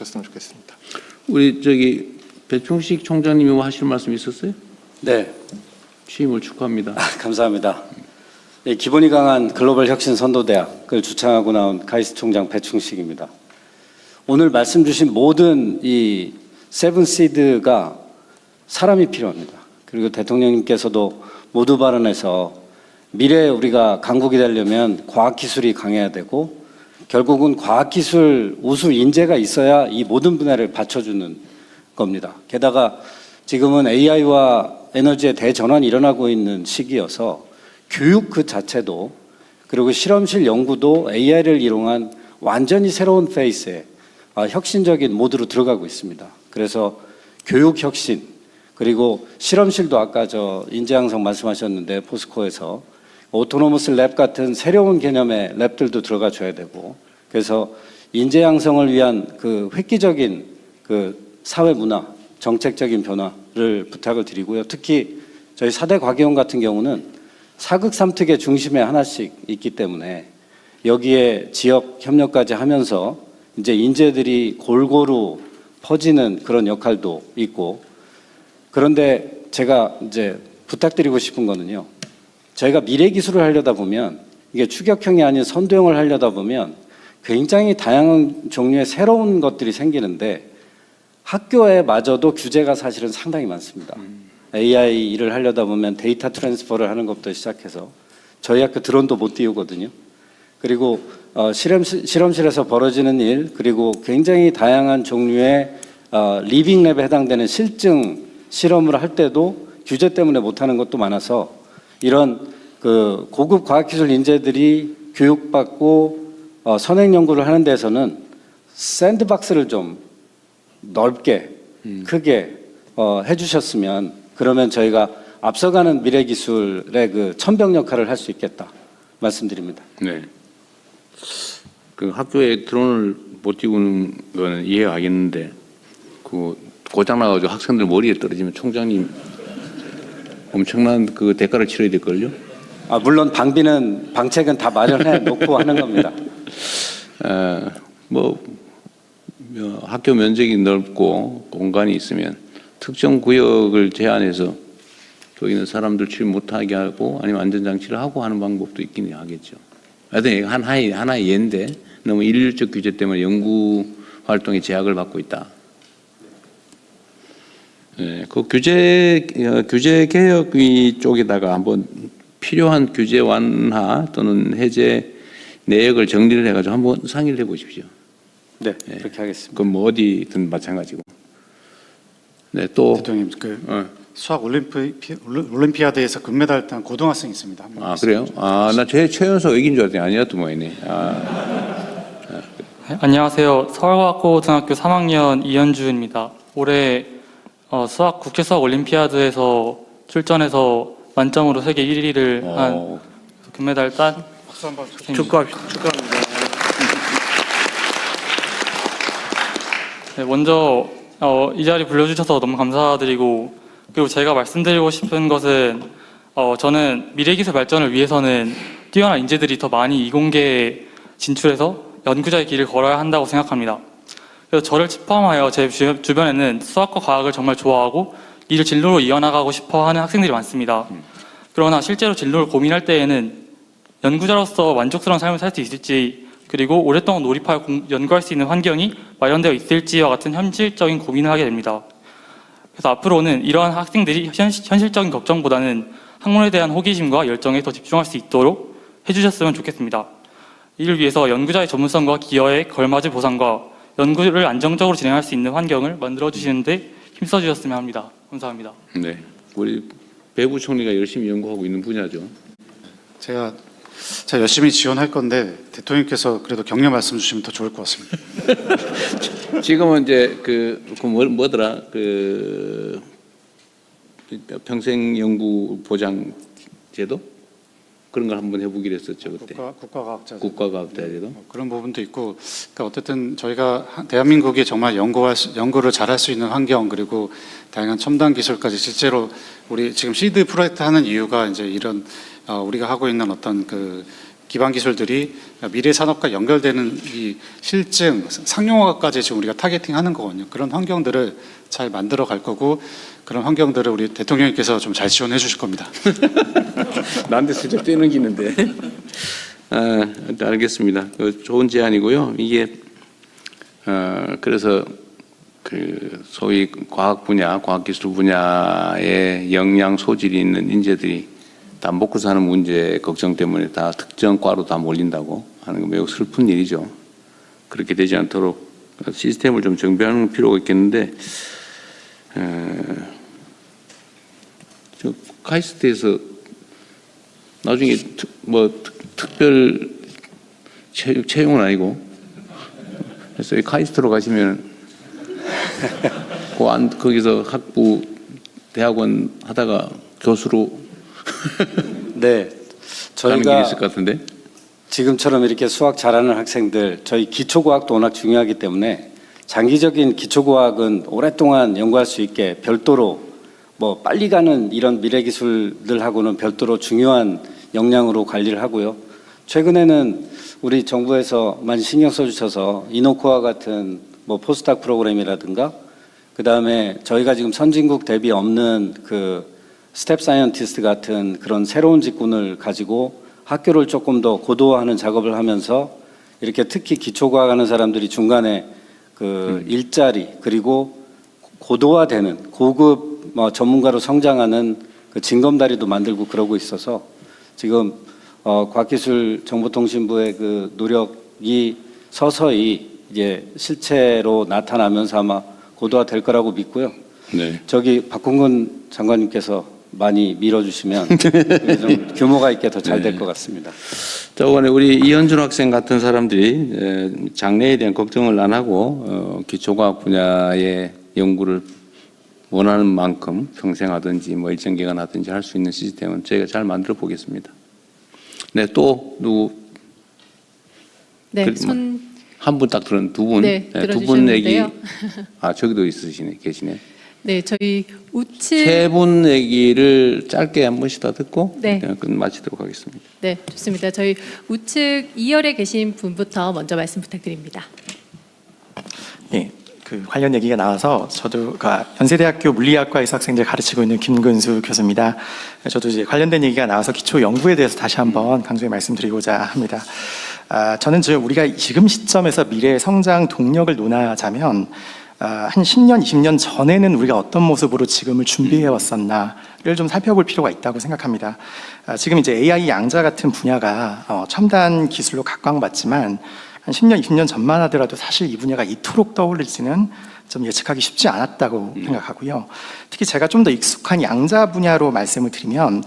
주셨으면 좋겠습니다. 우리 저기 배충식 총장님이 뭐 하실 말씀 있었어요? 네, 취임을 축하합니다. 감사합니다. 네, 기본이 강한 글로벌 혁신 선도대학을 주창하고 나온 가이스 총장 배충식입니다. 오늘 말씀 주신 모든 이 세븐시드가 사람이 필요합니다. 그리고 대통령님께서도 모두 발언해서 미래에 우리가 강국이 되려면 과학기술이 강해야 되고 결국은 과학기술 우수 인재가 있어야 이 모든 분야를 받쳐주는 겁니다. 게다가 지금은 AI와 에너지의 대전환이 일어나고 있는 시기여서 교육 그 자체도 그리고 실험실 연구도 AI를 이용한 완전히 새로운 페이스에 혁신적인 모드로 들어가고 있습니다. 그래서 교육 혁신 그리고 실험실도 아까 저 인재양성 말씀하셨는데 포스코에서 오토노머스 랩 같은 새로운 개념의 랩들도 들어가 줘야 되고 그래서 인재양성을 위한 그 획기적인 그 사회 문화 정책적인 변화를 부탁을 드리고요. 특히 저희 4대 과기원 같은 경우는 사극 삼특의 중심에 하나씩 있기 때문에 여기에 지역 협력까지 하면서 이제 인재들이 골고루 퍼지는 그런 역할도 있고 그런데 제가 이제 부탁드리고 싶은 거는요. 저희가 미래 기술을 하려다 보면 이게 추격형이 아닌 선도형을 하려다 보면 굉장히 다양한 종류의 새로운 것들이 생기는데 학교에 마저도 규제가 사실은 상당히 많습니다. AI 일을 하려다 보면 데이터 트랜스퍼를 하는 것부터 시작해서 저희 학교 드론도 못 띄우거든요. 그리고 실험실에서 벌어지는 일 그리고 굉장히 다양한 종류의 리빙 랩에 해당되는 실증 실험을 할 때도 규제 때문에 못하는 것도 많아서 이런 그 고급 과학기술 인재들이 교육받고 선행 연구를 하는 데서는 샌드박스를 좀 넓게 크게 해주셨으면 그러면 저희가 앞서가는 미래기술의 그 천병 역할을 할 수 있겠다 말씀드립니다. 네. 그 학교에 드론을 못 띄우는 거는 이해하겠는데 그 고장 나가지고 학생들 머리에 떨어지면 총장님 엄청난 그 대가를 치러야 될걸요? 물론 방책은 다 마련해 놓고 하는 겁니다. 학교 면적이 넓고 공간이 있으면 특정 구역을 제한해서 또 있는 사람들 출입 못하게 하고 아니면 안전장치를 하고 하는 방법도 있긴 하겠죠. 하여튼 하나의 예인데 너무 일률적 규제 때문에 연구 활동에 제약을 받고 있다. 네, 그 규제 개혁위 쪽에다가 한번 필요한 규제 완화 또는 해제 내역을 정리를 해가지고 한번 상의를 해보십시오. 네, 그렇게 하겠습니다. 그럼 뭐 어디든 마찬가지고. 네, 또 대통령님, 수학 올림피아드에서 금메달 딴 고등학생이 있습니다. 그래요? 나 최연소 얘기인 줄 알았더니 아니었던 모양이네. 안녕하세요. 서울과학고등학교 3학년 이현주입니다. 올해 수학 국제 수학 올림피아드에서 출전해서 만점으로 세계 1위를 한 금메달 딴 박수 한번 축하합니다. 네, 먼저 이 자리 불러주셔서 너무 감사드리고 그리고 제가 말씀드리고 싶은 것은 저는 미래기술 발전을 위해서는 뛰어난 인재들이 더 많이 이공계에 진출해서 연구자의 길을 걸어야 한다고 생각합니다. 그래서 저를 포함하여 제 주변에는 수학과 과학을 정말 좋아하고 이를 진로로 이어나가고 싶어하는 학생들이 많습니다. 그러나 실제로 진로를 고민할 때에는 연구자로서 만족스러운 삶을 살 수 있을지 그리고 오랫동안 몰입하여 연구할 수 있는 환경이 마련되어 있을지와 같은 현실적인 고민을 하게 됩니다. 그래서 앞으로는 이러한 학생들이 현실적인 걱정보다는 학문에 대한 호기심과 열정에 더 집중할 수 있도록 해주셨으면 좋겠습니다. 이를 위해서 연구자의 전문성과 기여에 걸맞은 보상과 연구를 안정적으로 진행할 수 있는 환경을 만들어주시는데 힘써주셨으면 합니다. 감사합니다. 네, 우리 배 부총리가 열심히 연구하고 있는 분야죠. 제가 열심히 지원할 건데 대통령께서 그래도 격려 말씀 주시면 더 좋을 것 같습니다. 지금은 이제 뭐더라 평생 연구 보장 제도 그런 걸 한번 해보기로 했었죠 그때. 국가과학자제도. 그런 부분도 있고, 그러니까 어쨌든 저희가 대한민국이 정말 연구를 잘할 수 있는 환경 그리고 다양한 첨단 기술까지 실제로 우리 지금 시드 프로젝트 하는 이유가 이제 이런 우리가 하고 있는 어떤 그 기반 기술들이 미래 산업과 연결되는 이 실증, 상용화까지 지금 우리가 타겟팅하는 거거든요. 그런 환경들을 잘 만들어 갈 거고 그런 환경들을 우리 대통령님께서 좀 잘 지원해 주실 겁니다. 나한테 슬쩍 뛰는기는데. 알겠습니다. 좋은 제안이고요. 이게 그래서 그 소위 과학 분야, 과학기술 분야에 역량 소질이 있는 인재들이 다 먹고 사는 문제 걱정 때문에 다 특정 과로 다 몰린다고 하는 건 매우 슬픈 일이죠. 그렇게 되지 않도록 시스템을 좀 정비하는 필요가 있겠는데, 저 카이스트에서 나중에 특별 채용은 아니고, 그래서 카이스트로 가시면 거기서 학부 대학원 하다가 교수로 네, 가는 길이 저희가 있을 것 같은데. 지금처럼 이렇게 수학 잘하는 학생들, 저희 기초과학도 워낙 중요하기 때문에 장기적인 기초과학은 오랫동안 연구할 수 있게 별도로 뭐 빨리 가는 이런 미래기술들하고는 별도로 중요한 역량으로 관리를 하고요. 최근에는 우리 정부에서 많이 신경 써주셔서 이노코아 같은 뭐 포스닥 프로그램이라든가 그 다음에 저희가 지금 선진국 대비 없는 그 스텝 사이언티스트 같은 그런 새로운 직군을 가지고 학교를 조금 더 고도화하는 작업을 하면서 이렇게 특히 기초과학 하는 사람들이 중간에 그 일자리 그리고 고도화되는 고급 전문가로 성장하는 그 징검다리도 만들고 그러고 있어서 지금 과학기술정보통신부의 그 노력이 서서히 이제 실체로 나타나면서 아마 고도화될 거라고 믿고요. 네. 저기 박홍근 장관님께서 많이 밀어주시면 좀 규모가 있게 더 잘 될 것 같습니다. 저번에 우리 이현준 학생 같은 사람들이 장래에 대한 걱정을 안 하고 기초과학 분야의 연구를 원하는 만큼 평생 하든지 뭐 일정 기간 하든지 할 수 있는 시스템은 저희가 잘 만들어 보겠습니다. 네, 또 누구? 네, 한 분 딱 들은 두 분. 네, 두 분 얘기. 들어주셨는데요. 저기도 계시네. 네, 저희 우측 세 분 얘기를 짧게 한 번씩 다 듣고 네. 마치도록 하겠습니다. 네, 좋습니다. 저희 우측 2열에 계신 분부터 먼저 말씀 부탁드립니다. 예, 그 관련 얘기가 나와서 저도 연세대학교 물리학과에서 학생들 가르치고 있는 김근수 교수입니다. 저도 이제 관련된 얘기가 나와서 기초 연구에 대해서 다시 한번 강조해 말씀드리고자 합니다. 저는 우리가 지금 시점에서 미래의 성장 동력을 논하자면 한 10년, 20년 전에는 우리가 어떤 모습으로 지금을 준비해 왔었나를 좀 살펴볼 필요가 있다고 생각합니다. 지금 이제 AI 양자 같은 분야가 첨단 기술로 각광받지만 한 10년, 20년 전만 하더라도 사실 이 분야가 이토록 떠오를지는 좀 예측하기 쉽지 않았다고 생각하고요. 특히 제가 좀 더 익숙한 양자 분야로 말씀을 드리면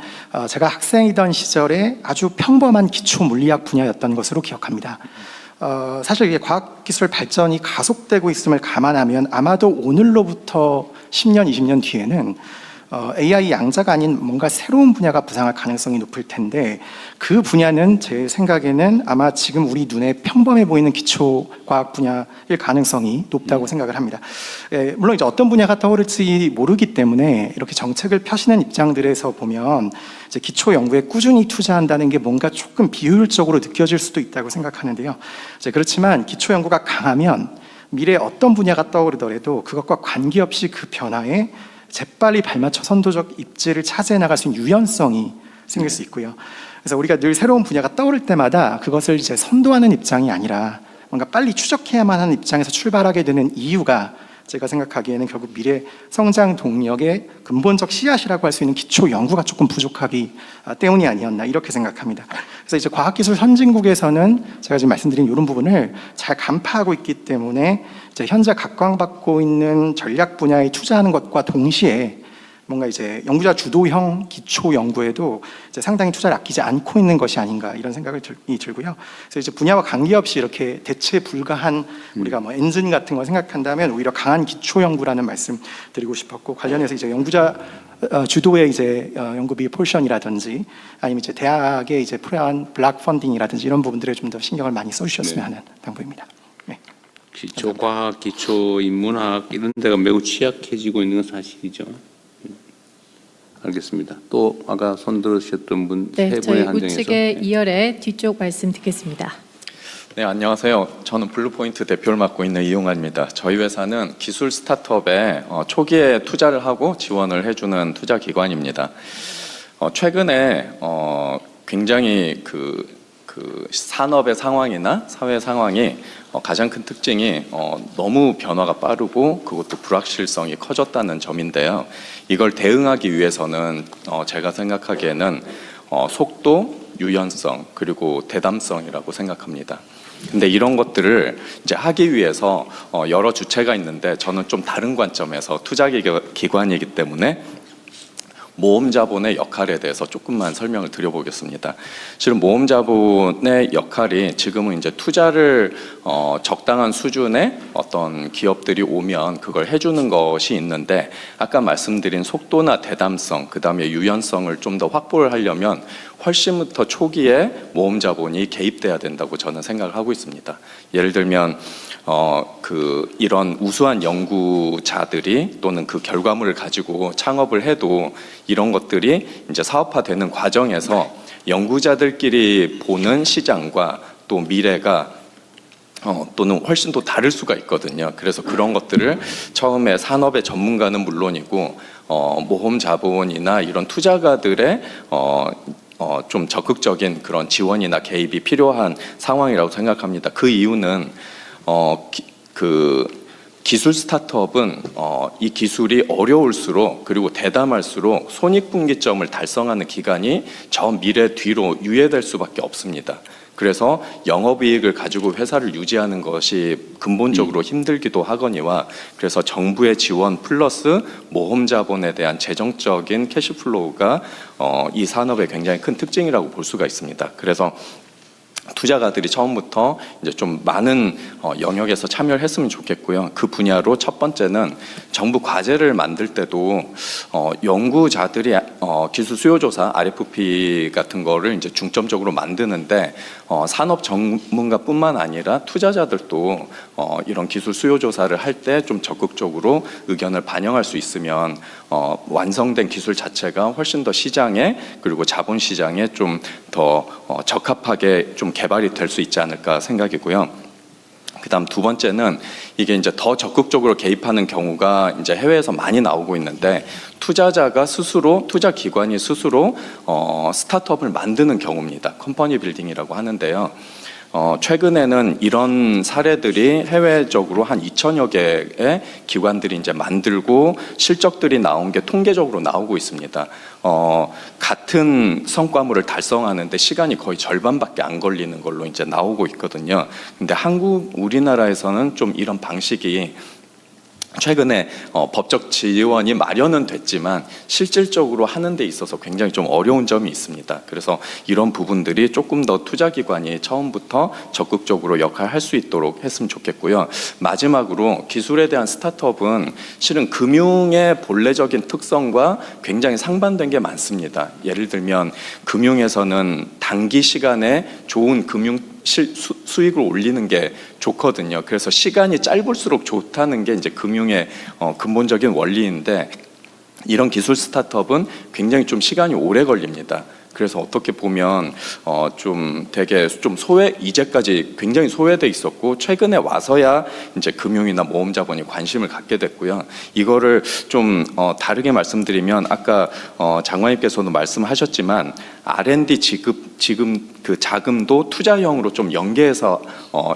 제가 학생이던 시절에 아주 평범한 기초 물리학 분야였던 것으로 기억합니다. 사실 이게 과학기술 발전이 가속되고 있음을 감안하면 아마도 오늘로부터 10년, 20년 뒤에는 AI 양자가 아닌 뭔가 새로운 분야가 부상할 가능성이 높을 텐데 그 분야는 제 생각에는 아마 지금 우리 눈에 평범해 보이는 기초과학 분야일 가능성이 높다고 생각을 합니다. 물론 이제 어떤 분야가 떠오를지 모르기 때문에 이렇게 정책을 펴시는 입장들에서 보면 이제 기초 연구에 꾸준히 투자한다는 게 뭔가 조금 비효율적으로 느껴질 수도 있다고 생각하는데요. 그렇지만 기초 연구가 강하면 미래에 어떤 분야가 떠오르더라도 그것과 관계없이 그 변화에 재빨리 발맞춰 선도적 입지를 차지해 나갈 수 있는 유연성이 생길 수 있고요. 그래서 우리가 늘 새로운 분야가 떠오를 때마다 그것을 이제 선도하는 입장이 아니라 뭔가 빨리 추적해야만 하는 입장에서 출발하게 되는 이유가 제가 생각하기에는 결국 미래 성장 동력의 근본적 씨앗이라고 할 수 있는 기초 연구가 조금 부족하기 때문이 아니었나 이렇게 생각합니다. 그래서 이제 과학기술 선진국에서는 제가 지금 말씀드린 이런 부분을 잘 간파하고 있기 때문에 이제 현재 각광받고 있는 전략 분야에 투자하는 것과 동시에 뭔가 이제 연구자 주도형 기초 연구에도 이제 상당히 투자를 아끼지 않고 있는 것이 아닌가 이런 생각이 들고요. 그래서 이제 분야와 관계없이 이렇게 대체 불가한 우리가 뭐 엔진 같은 걸 생각한다면 오히려 강한 기초 연구라는 말씀 드리고 싶었고 관련해서 이제 연구자 주도의 이제 연구비 포션이라든지 아니면 이제 대학의 이제 필요한 블락 펀딩이라든지 이런 부분들에 좀 더 신경을 많이 써주셨으면 하는 당부입니다. 네. 기초과학, 기초인문학 이런 데가 매우 취약해지고 있는 건 사실이죠. 알겠습니다. 또 아까 손 들으셨던 분 네, 세 저희 분의 한정해서 우측의 2열의 뒤쪽 말씀 듣겠습니다. 네, 안녕하세요. 저는 블루포인트 대표를 맡고 있는 이용환입니다. 저희 회사는 기술 스타트업에 초기에 투자를 하고 지원을 해주는 투자 기관입니다. 최근에 굉장히 그 산업의 상황이나 사회 상황이 가장 큰 특징이 너무 변화가 빠르고 그것도 불확실성이 커졌다는 점인데요. 이걸 대응하기 위해서는 제가 생각하기에는 속도, 유연성 그리고 대담성이라고 생각합니다. 근데 이런 것들을 이제 하기 위해서 여러 주체가 있는데 저는 좀 다른 관점에서 투자 기관이기 때문에 모험 자본의 역할에 대해서 조금만 설명을 드려보겠습니다. 실은 모험 자본의 역할이 지금은 이제 투자를 적당한 수준의 어떤 기업들이 오면 그걸 해주는 것이 있는데 아까 말씀드린 속도나 대담성, 그 다음에 유연성을 좀 더 확보를 하려면 훨씬부터 초기에 모험 자본이 개입돼야 된다고 저는 생각을 하고 있습니다. 예를 들면 이런 우수한 연구자들이 또는 그 결과물을 가지고 창업을 해도 이런 것들이 이제 사업화되는 과정에서 연구자들끼리 보는 시장과 또 미래가 또는 훨씬 더 다를 수가 있거든요. 그래서 그런 것들을 처음에 산업의 전문가는 물론이고 모험 자본이나 이런 투자가들의 좀 적극적인 그런 지원이나 개입이 필요한 상황이라고 생각합니다. 그 이유는 기술 스타트업은 이 기술이 어려울수록 그리고 대담할수록 손익분기점을 달성하는 기간이 저 미래 뒤로 유예될 수밖에 없습니다. 그래서 영업이익을 가지고 회사를 유지하는 것이 근본적으로 힘들기도 하거니와 그래서 정부의 지원 플러스 모험 자본에 대한 재정적인 캐시플로우가 이 산업의 굉장히 큰 특징이라고 볼 수가 있습니다. 그래서 투자가들이 처음부터 이제 좀 많은 영역에서 참여를 했으면 좋겠고요. 그 분야로 첫 번째는 정부 과제를 만들 때도 연구자들이 기술 수요조사 RFP 같은 거를 이제 중점적으로 만드는데 산업 전문가뿐만 아니라 투자자들도 이런 기술 수요조사를 할 때 좀 적극적으로 의견을 반영할 수 있으면 완성된 기술 자체가 훨씬 더 시장에 그리고 자본시장에 좀 더 적합하게 좀 개발이 될 수 있지 않을까 생각이고요. 그다음 두 번째는 이게 이제 더 적극적으로 개입하는 경우가 이제 해외에서 많이 나오고 있는데 투자자가 스스로 투자 기관이 스스로 스타트업을 만드는 경우입니다. 컴퍼니 빌딩이라고 하는데요. 최근에는 이런 사례들이 해외적으로 한 2,000여 개의 기관들이 이제 만들고 실적들이 나온 게 통계적으로 나오고 있습니다. 같은 성과물을 달성하는데 시간이 거의 절반밖에 안 걸리는 걸로 이제 나오고 있거든요. 근데 우리나라에서는 좀 이런 방식이 최근에 법적 지원이 마련은 됐지만 실질적으로 하는 데 있어서 굉장히 좀 어려운 점이 있습니다. 그래서 이런 부분들이 조금 더 투자기관이 처음부터 적극적으로 역할할 수 있도록 했으면 좋겠고요. 마지막으로 기술에 대한 스타트업은 실은 금융의 본래적인 특성과 굉장히 상반된 게 많습니다. 예를 들면 금융에서는 단기 시간에 좋은 금융 수익을 올리는 게 좋거든요. 그래서 시간이 짧을수록 좋다는 게 이제 금융의 근본적인 원리인데 이런 기술 스타트업은 굉장히 좀 시간이 오래 걸립니다. 그래서 어떻게 보면 좀 되게 좀 이제까지 굉장히 소외돼 있었고 최근에 와서야 이제 금융이나 모험 자본이 관심을 갖게 됐고요. 이거를 좀 다르게 말씀드리면 아까 장관님께서도 말씀하셨지만 R&D 지금 그 자금도 투자형으로 좀 연계해서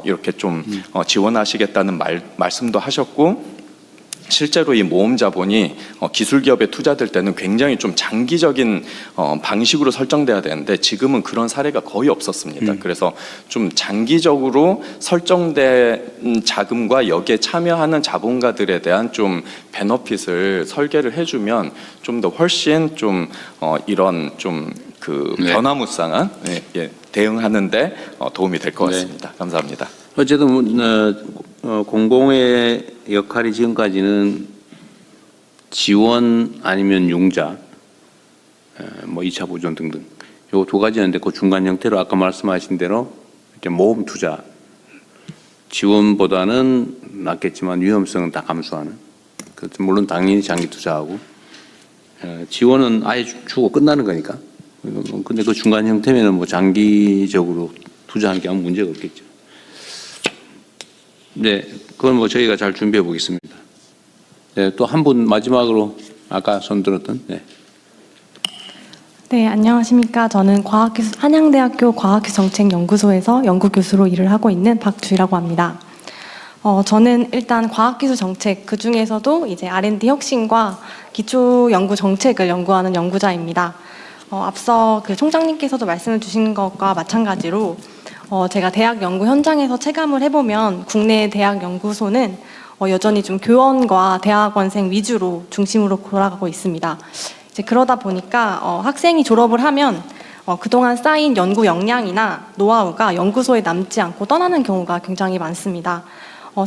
이렇게 좀 지원하시겠다는 말씀도 하셨고. 실제로 이 모험 자본이 기술 기업에 투자될 때는 굉장히 좀 장기적인 방식으로 설정돼야 되는데 지금은 그런 사례가 거의 없었습니다. 그래서 좀 장기적으로 설정된 자금과 여기에 참여하는 자본가들에 대한 좀 베너핏을 설계를 해주면 좀 더 훨씬 좀 이런 좀 그 변화무쌍한 대응하는데 도움이 될 것 같습니다. 감사합니다. 어쨌든 공공의 역할이 지금까지는 지원 아니면 융자, 뭐 2차 보존 등등 요 두 가지였는데 그 중간 형태로 아까 말씀하신 대로 이렇게 모험 투자 지원보다는 낫겠지만 위험성은 다 감수하는. 물론 당연히 장기 투자하고 지원은 아예 주고 끝나는 거니까. 근데 그 중간 형태면은 뭐 장기적으로 투자하는 게 아무 문제가 없겠죠. 네, 그건 뭐 저희가 잘 준비해 보겠습니다. 네, 또 한 분 마지막으로 아까 손 들었던. 네. 네, 안녕하십니까. 저는 한양대학교 과학기술정책연구소에서 연구교수로 일을 하고 있는 박주희라고 합니다. 저는 일단 과학기술정책, 그 중에서도 이제 R&D 혁신과 기초연구정책을 연구하는 연구자입니다. 앞서 그 총장님께서도 말씀을 주신 것과 마찬가지로 제가 대학 연구 현장에서 체감을 해보면 국내 대학 연구소는 여전히 좀 교원과 대학원생 위주로 중심으로 돌아가고 있습니다. 이제 그러다 보니까 학생이 졸업을 하면 그동안 쌓인 연구 역량이나 노하우가 연구소에 남지 않고 떠나는 경우가 굉장히 많습니다.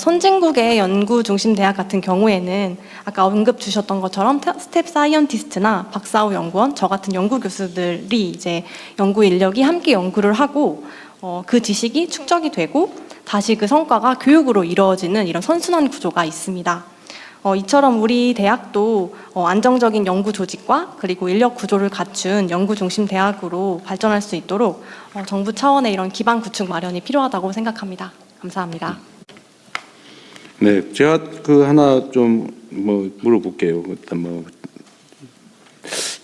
선진국의 연구 중심 대학 같은 경우에는 아까 언급 주셨던 것처럼 스텝 사이언티스트나 박사후 연구원, 저 같은 연구 교수들이 이제 연구 인력이 함께 연구를 하고 그 지식이 축적이 되고 다시 그 성과가 교육으로 이루어지는 이런 선순환 구조가 있습니다. 이처럼 우리 대학도 안정적인 연구 조직과 그리고 인력 구조를 갖춘 연구 중심 대학으로 발전할 수 있도록 정부 차원의 이런 기반 구축 마련이 필요하다고 생각합니다. 감사합니다. 네, 제가 그 하나 좀 뭐 물어볼게요. 일단 뭐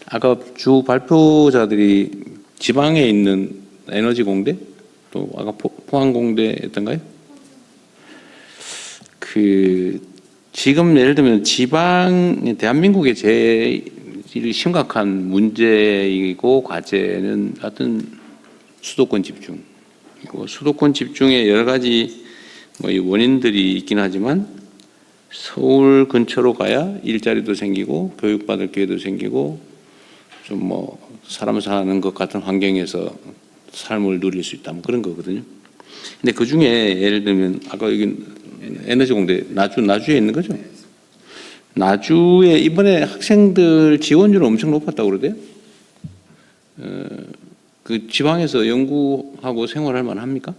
아까 주 발표자들이 지방에 있는 에너지 공대 또 아까 포항 공대였던가요? 그 지금 예를 들면 지방 대한민국의 제일 심각한 문제이고 과제는 하여튼 수도권 집중. 수도권 집중의 여러 가지 뭐 원인들이 있긴 하지만 서울 근처로 가야 일자리도 생기고 교육받을 기회도 생기고 좀 뭐 사람 사는 것 같은 환경에서 삶을 누릴 수 있다 뭐 그런 거거든요. 근데 그 중에 예를 들면 아까 여기 에너지 공대 나주에 있는 거죠. 나주에 이번에 학생들 지원율은 엄청 높았다고 그러대요. 그 지방에서 연구하고 생활할 만합니까?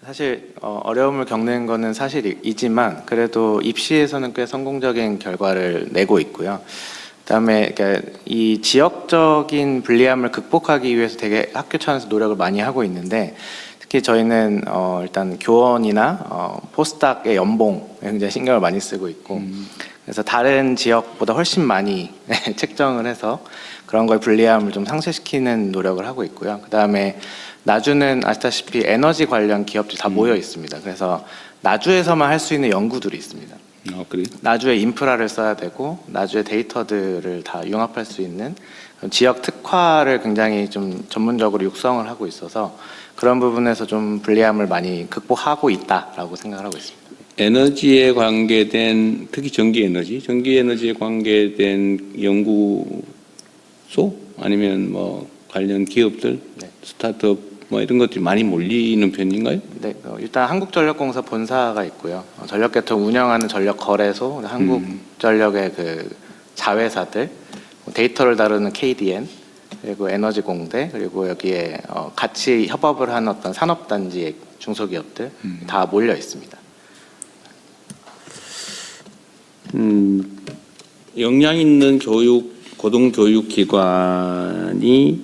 사실 어려움을 겪는 것은 사실이지만 그래도 입시에서는 꽤 성공적인 결과를 내고 있고요. 그다음에 이 지역적인 불리함을 극복하기 위해서 되게 학교 차원에서 노력을 많이 하고 있는데 특히 저희는 일단 교원이나 포스닥의 연봉에 굉장히 신경을 많이 쓰고 있고 그래서 다른 지역보다 훨씬 많이 책정을 해서 그런 거에 불리함을 좀 상쇄시키는 노력을 하고 있고요. 그다음에 나주는 아시다시피 에너지 관련 기업들이 다 모여 있습니다. 그래서 나주에서만 할 수 있는 연구들이 있습니다. 그래요? 나주의 인프라를 써야 되고 나주의 데이터들을 다 융합할 수 있는 지역 특화를 굉장히 좀 전문적으로 육성을 하고 있어서 그런 부분에서 좀 불리함을 많이 극복하고 있다라고 생각을 하고 있습니다. 에너지에 관계된 특히 전기 에너지에 관계된 연구소 아니면 뭐 관련 기업들, 네. 스타트업 뭐 이런 것들이 많이 몰리는 편인가요? 네, 일단 한국전력공사 본사가 있고요. 전력계통 운영하는 전력거래소, 한국전력의 그 자회사들, 데이터를 다루는 KDN, 그리고 에너지공대, 그리고 여기에 같이 협업을 하는 어떤 산업단지의 중소기업들 다 몰려 있습니다. 역량 있는 고등교육기관이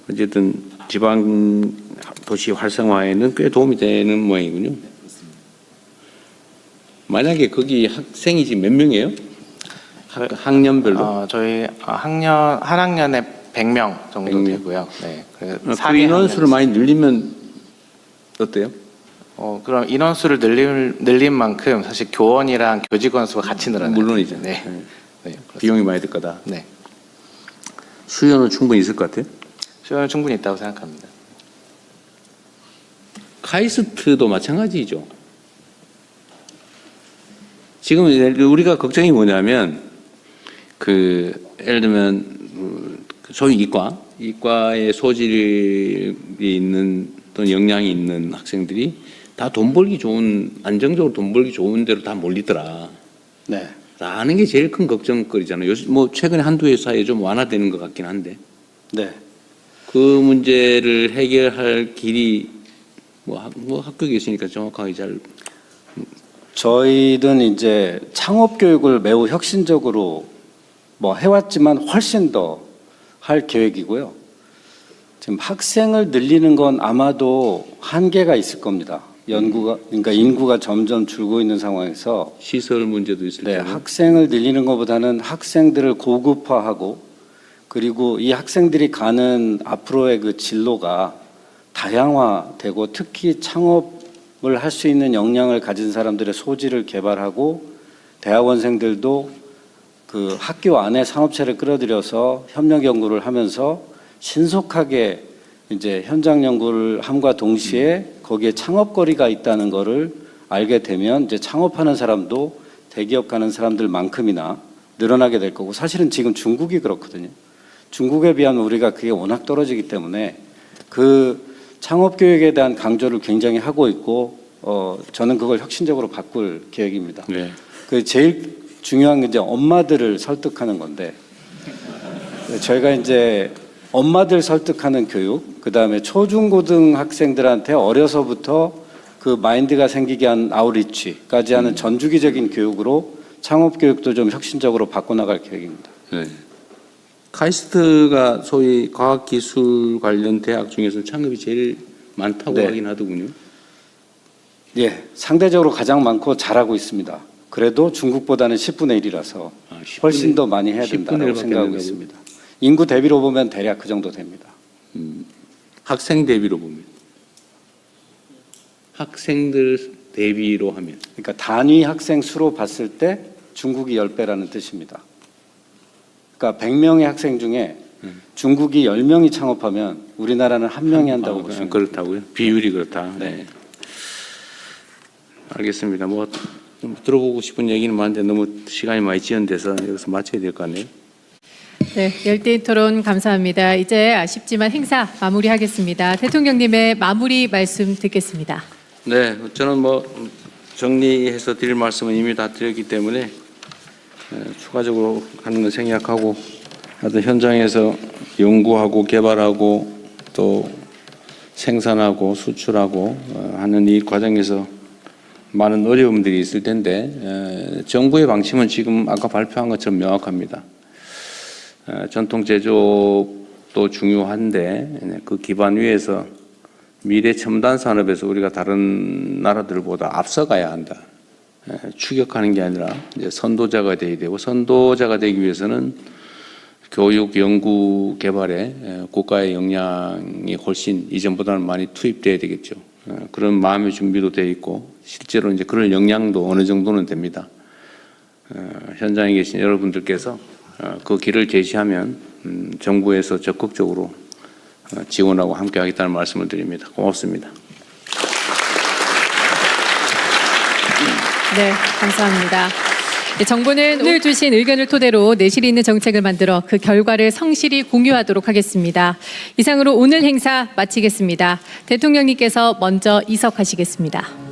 어쨌든 지방 도시 활성화에는 꽤 도움이 되는 모양이군요. 만약에 거기 학생이 지금 몇 명이에요? 학년별로? 저희 한 학년에 100명 정도 100명. 되고요. 네, 그 인원수를 많이 늘리면 어때요? 그럼 인원수를 늘린 만큼 사실 교원이랑 교직원 수가 같이 늘어나요. 물론이죠. 네. 네, 비용이 많이 들 거다. 네. 수요는 충분히 있을 것 같아요. 수요는 충분히 있다고 생각합니다. 카이스트도 마찬가지죠. 지금 우리가 걱정이 뭐냐면 예를 들면 소위 이과의 소질이 있는 또는 역량이 있는 학생들이 다 돈 벌기 좋은 안정적으로 돈 벌기 좋은 데로 다 몰리더라. 네. 라는 게 제일 큰 걱정거리잖아요. 뭐 최근에 한두 회사에 좀 완화되는 것 같긴 한데. 네. 그 문제를 해결할 길이 뭐 학교 계시니까 정확하게 잘. 저희는 이제 창업 교육을 매우 혁신적으로 뭐 해왔지만 훨씬 더 할 계획이고요. 지금 학생을 늘리는 건 아마도 한계가 있을 겁니다. 그러니까 인구가 점점 줄고 있는 상황에서 시설 문제도 있을 네, 테고. 학생을 늘리는 것보다는 학생들을 고급화하고 그리고 이 학생들이 가는 앞으로의 그 진로가 다양화되고 특히 창업을 할 수 있는 역량을 가진 사람들의 소질을 개발하고 대학원생들도 그 학교 안에 산업체를 끌어들여서 협력 연구를 하면서 신속하게 이제 현장 연구를 함과 동시에 거기에 창업거리가 있다는 거를 알게 되면 이제 창업하는 사람도 대기업 가는 사람들만큼이나 늘어나게 될 거고 사실은 지금 중국이 그렇거든요. 중국에 비하면 우리가 그게 워낙 떨어지기 때문에 그 창업 교육에 대한 강조를 굉장히 하고 있고 저는 그걸 혁신적으로 바꿀 계획입니다. 네. 그 제일 중요한 게 이제 엄마들을 설득하는 건데 저희가 이제 엄마들 설득하는 교육, 그 다음에 초중고등 학생들한테 어려서부터 그 마인드가 생기게 한 아웃리치까지 하는 전주기적인 교육으로 창업 교육도 좀 혁신적으로 바꿔나갈 계획입니다. 네. 카이스트가 소위 과학기술 관련 대학 중에서 창업이 제일 많다고 네. 하긴 하더군요. 예, 상대적으로 가장 많고 잘하고 있습니다. 그래도 중국보다는 10분의 1이라서 훨씬 더 많이 해야 10분의 된다고 1 밖에 생각하고 안 된다고요? 있습니다. 인구 대비로 보면 대략 그 정도 됩니다. 학생 대비로 보면. 학생들 대비로 하면. 그러니까 단위 학생 수로 봤을 때 중국이 10배라는 뜻입니다. 그러니까 100명의 학생 중에 중국이 10명이 창업하면 우리나라는 1명이 한다고 보시면 됩니다. 그렇다고요? 비율이 그렇다. 네. 알겠습니다. 뭐 좀 들어보고 싶은 얘기는 많은데 너무 시간이 많이 지연돼서 여기서 마쳐야 될 것 같네요. 네, 열띤 토론 감사합니다. 이제 아쉽지만 행사 마무리하겠습니다. 대통령님의 마무리 말씀 듣겠습니다. 네, 저는 뭐 정리해서 드릴 말씀은 이미 다 드렸기 때문에 추가적으로 하는 건 생략하고 하여튼 현장에서 연구하고 개발하고 또 생산하고 수출하고 하는 이 과정에서 많은 어려움들이 있을 텐데 정부의 방침은 지금 아까 발표한 것처럼 명확합니다. 전통 제조업도 중요한데 그 기반 위에서 미래 첨단 산업에서 우리가 다른 나라들보다 앞서가야 한다. 추격하는 게 아니라 이제 선도자가 되어야 되고 선도자가 되기 위해서는 교육, 연구, 개발에 국가의 역량이 훨씬 이전보다는 많이 투입돼야 되겠죠. 그런 마음의 준비도 되어 있고 실제로 이제 그런 역량도 어느 정도는 됩니다. 현장에 계신 여러분들께서 그 길을 제시하면 정부에서 적극적으로 지원하고 함께하겠다는 말씀을 드립니다. 고맙습니다. 네, 감사합니다. 정부는 오늘 주신 의견을 토대로 내실이 있는 정책을 만들어 그 결과를 성실히 공유하도록 하겠습니다. 이상으로 오늘 행사 마치겠습니다. 대통령님께서 먼저 이석하시겠습니다.